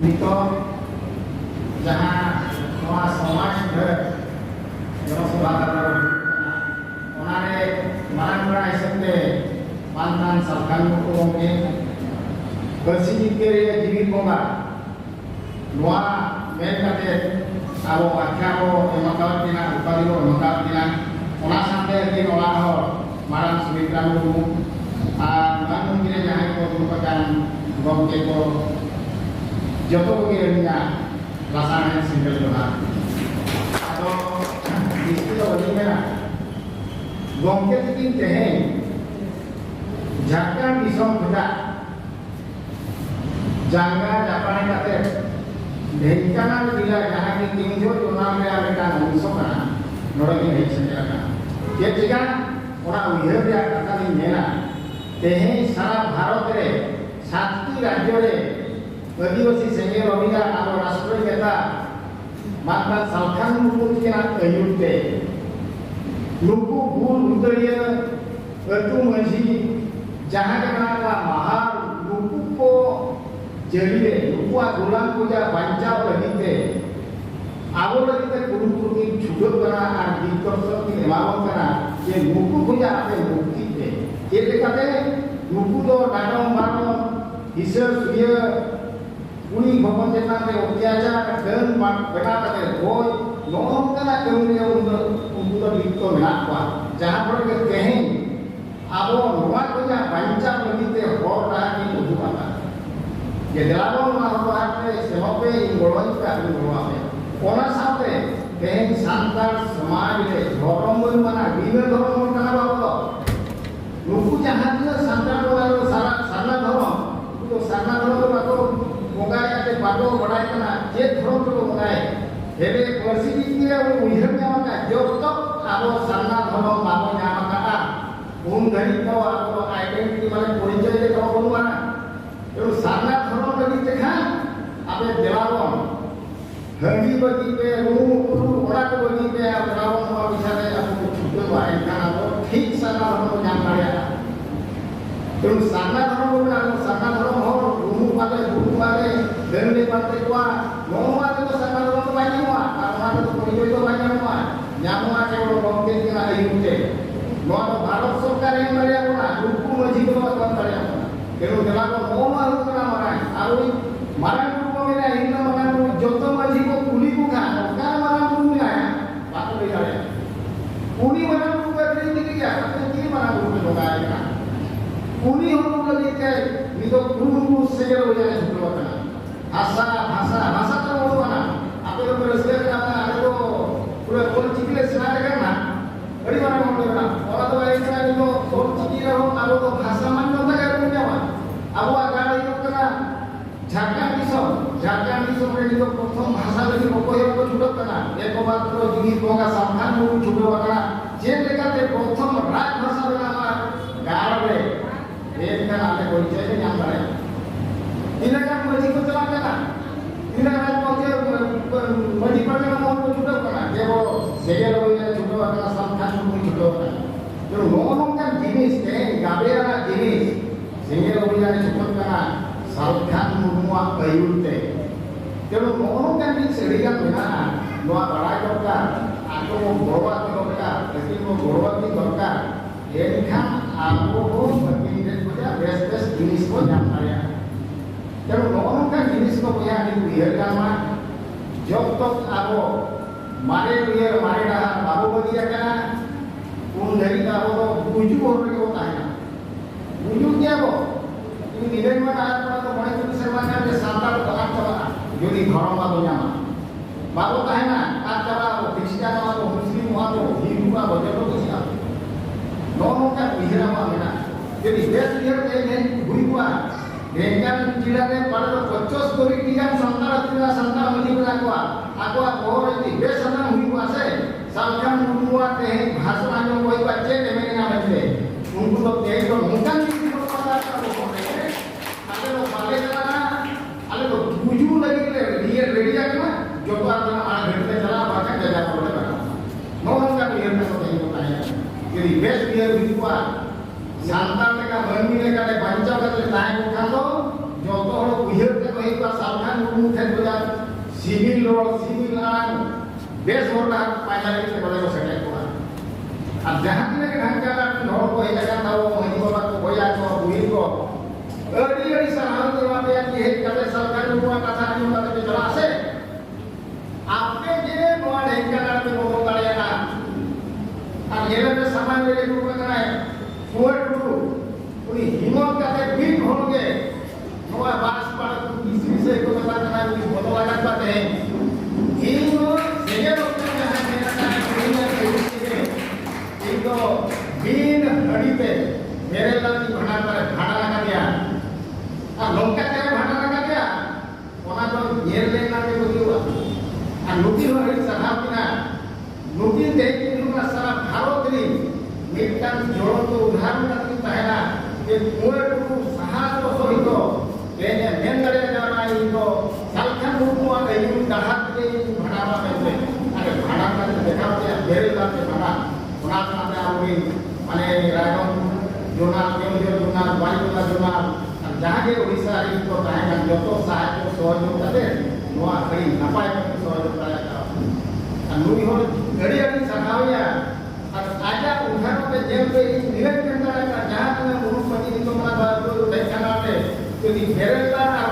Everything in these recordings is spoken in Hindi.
नितो जहाँ नवा समाज घर जनसभा उन्होंने मारंग बड़ा हिसाबे मानतान सरकार को होंगे बसी के जीवित होगा नवा मेन करते अब आख्या को एमकाल दिना उपाधि को एमकाल दिना उना सामने दिन उना हो मारंग सुमित्रा मुर्मू मानूं गिरे जहाँ को दुपकान गमके को जतो को गिरना रासायनिक सिंगल बना तो इसकी तो वही है ना गमके तीन कहें झारखंड दिसोम खुदा जांगा जापानी काते ढेंकाना जिला जहाँ की तीन जो नाम में आमेरिका निसोम ना नोड़ा की नहीं सकता ना ये जगह ओरा उयह भी आता नहीं है ना तेहे सारा भारत रे सातटी राज्य रे आदिवासी सेंगेल अभिगा आरो राष्ट्रीय नेता माता सालखान मुर्मू के नाम अयुते नुकु भूल उतरिया अतु मजी जहाँ के नाम महा नुकु को जरिए नुकु गुलाम को जा बंचाव लगीते आवो लगीते कुरुकुरु की छुटक बना और दिक्कत की एमावत बना ये नुकु को जा आपे मुक्ति पे ये लेकाते नुकु तो डाटो मारो ईश्वर सूर्य उनी भगवान जेना के अत्याचार डन बना करते रोज नोंकना कमी उनको तो लिखतो ना हुआ जहां पर के कहें आबो नोवा को जा बंचा लगीते होर रहा की उदु पाता ये दिलाबो ना हुआ के सेवपे इन गोळन का गोवा में ओना साथे कहें सांतार समाज रे धर्म मना दिन धर्म कना बाबो नुकु जहां जो सांतार वाला सारा सारा धर्म तो सारा धर्म बातो मोगाया के बातो बड़ाई करना जे धर्म को मोगाए हेबे परिस्थिति के वो उइहर न्यामा का जब तक आबो सारा धर्म बाबो न्यामा का उन घड़ी तो आबो आइडेंटिटी वाले परिचय के तो बनवाना यो सारा धर्म लगी देखा आबे देवावन हंडी बगी पे रूम पुरु ओड़ा को बगी पे रावण हुआ बिचारे आपको छुट्टे वाई का वो ठीक सारा धर्म न्याम काया तो सारा धर्म को ना सारा धर्म हो रूम वाले देने पाते को नोवा तो सारा धर्म तो बाई हुआ और तो परिचय तो बाई हुआ न्यामुआ के वो गमके के ना आयुते नो तो भारत सरकार एम करे ना रुकु मजी को बात करे केनो देला को नोमा रुकु ना मारा को मेरा हिंदा मना को जतो मजी को कुली को का मारा को मिला बात ले जाए कुली मना को करे नहीं क्या तो की मना को लोगा है कुली हम लोग लेके नि तो कुलु से हो जाए छुटो ना भाषा भाषा भाषा तो वो बना आपे लोग रस्ते का आगे तो पूरा बोल चिकले सुना देगा ना बड़ी बात हम लोग ना और तो ऐसा नहीं तो बोल चिकी रहो अब तो भाषा मान लो ना कर क्या हुआ अब वो अगर ये लोग ना झारखंड दिसो में जो प्रथम भाषा लगी वो कोई को छुटो करना एक बात तो जीवित होगा सावधान हो छुटो करना जे लेकर के प्रथम राज भाषा बना गाँव में एक का नाम है कोई चाहिए नाम बड़े इनका मजी को चला देना इनका राज पहुंचे मजी पर का नाम को छुटो करना ये वो सेगे लोग ये छुटो करना सावधान को छुटो करना जो लोगों का जिनिस है गाबेरा जिनिस सेगे लोग ये छुटो करना सावधान मुर्मुआ कयुते जो लोगों का जिनिस सेड़िया बिना नोआ बड़ा करता आको वो गोरवा करता लेकिन वो गोरवा की करता एनखान आपको वो बकिंदे को जा बेस्ट जिनिस को जानता है जब लोगों का जिनिस को बुया नहीं बिहेर करना जब तक आपको मारे बिहेर मारे रहा बाबू बगिया का उन घड़ी का वो तो बुझू हो रही होता है ना बुझू क्या वो इन इवेंट में आज तो बड़े कुछ सरमान का जो सांतार तो आज चला जो दी घरों का दुनिया में बाबू का है ना आज चला वो क्रिश्चियन हुआ तो मुस्लिम हुआ तो हिंदू हुआ वो जब तो किया नौनों का बिहरा हुआ है ना यदि देश बिहर के हैं हुई हुआ ढेंकान जिला में पड़े तो 50 कोटी टीका संतान मजी बना हुआ आको और यदि देश संतान हुई हुआ से सालखान मुर्मुआ के भाषण जो कोई बच्चे ने मेरे नाम से उनको तो तेज तो उनका नहीं को पता था वो हो रहे हैं अगर वो बाले चला अरे तो बुझू लगी ले ये रेडिया के जो तो आप आ घंटे चला बाका जगह पड़ेगा नौन का बिहर में तो नहीं होता है यदि बेस्ट बिहेव हुआ सांतार का बंदी ने करे बंचा का ताए को खा दो जो तो हर उइहर के कहि का सावधान मुर्मू ठेन बजा सिविल रोड सिविल आन बेस होना पाइला के बड़े को सेटे को अब जहां के ढंग का हर को हे जगह ताओ हनी बाबा को भैया को उइहर को अड़ी अड़ी सहाल करवा पे कि हे कबे सरकार रुवा कथा नि होता के चला से आपने जे नोआ ढेंकाना पे बोलो ताले ना आ गेले में समय में को करना है फुअर टू उनी हिम्मत का बीट होंगे नोआ बास पर किसी से को बता करना है बोलो लगा पाते हैं इन सेगे लोग में है मेरा का दुनिया के उसके एक तो बीन हड़ी पे मेरे लाल की भाड़ा लगा दिया अब लोग क्या भाड़ा लगा दिया वहां तो येर लेना के बोली हुआ और नुकी हो रही सभा बिना नुकी देख के नुका सारा भारत री मिटन जोड़ तो उदाहरण करती पहला कि पूरे टू सहास को सहित लेने मेन करे जाना इनको सालखन मुकु आ गई कढ़ा के भाड़ा में अरे भाड़ा का देखा दिया बेरे लाते भाड़ा उना नाते आउगी माने रायगढ़ जोना केंद्र जोना बाईकोला जोना जहां के ओडिसा री को ताहेगा जतो सहायक सहयोग करते नोआ कई नपाय में सहयोग करा नुई हो गड़ी गड़ी सखाविया और आजा उधार पे जेल पे निवेद करता है जहां तुम्हें मुरुपति तो मना बात देखना है तो दी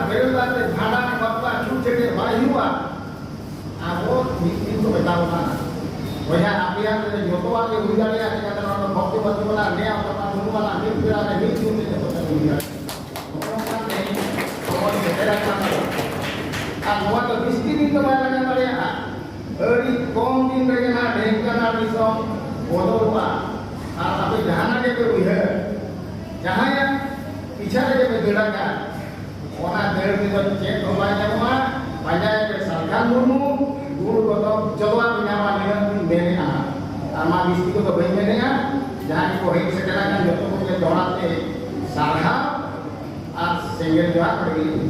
बेरला से भाड़ा बापा छूटे भाई हुआ आ वो नीति तो बताओ ना वया आपिया ने जोतो आके उड़ालिया के करना भक्ति भक्ति वाला ने अपना मुनु वाला ने फिरा ने नहीं छूटे तो पता नहीं और तेरा काम आ वो तो बिस्ती भी तो वाला ना पड़ेगा अड़ी कौन दिन रे ना ढेंकाना दिसम बोलवा आ अबे जहां के पे हुई है जहां या पीछा के पे देड़ा का ओना देड़ के तो चेक हो पाए जावा पाजा के सरकार मुनु गुड़ को तो जलवा बिनावा नियम देने आ आमा बिस्ती को तो भाई में ना जहां को है से करा का जो तो के दौड़ाते सारहा आ सेंगल जो आ पड़ी